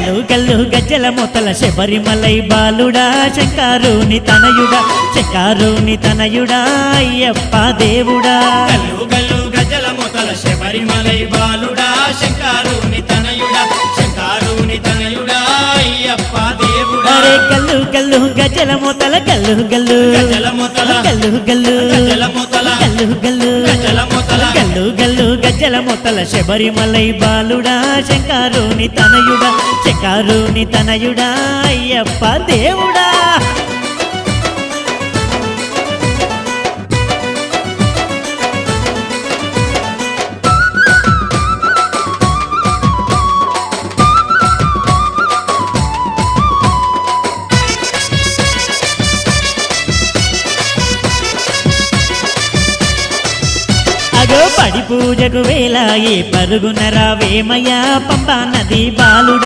గల్లు గల్లు గజ్జల మొతల శబరిమలై బాలుడా శంకారుని తనయుడా శంకారుని తనయుడా అయ్యప్ప దేవుడా గల్లు గల్లు గజల మొతల శబరిమలై బాలుడా శంకారుని తనయుడా శంకారుని తనయుడా అయ్యప్ప దేవుడా అరే గల్లు గల్లు గజ్జల మొతల గల్లు గల్లు గజల మొతల గల్లు గల్లు గజల మొతల గల్లు గల్లు గజల మొతల గల్లు గల్లు గజ్జల మొతల శబరిమలై బాలుడా శంకారుని తనయుడా శంకారుని తనయుడా అయ్యప్ప దేవుడా అగో పడి పూజకు వేలాయే పరుగున రావేమయ్యా పంబా నది బాలుడా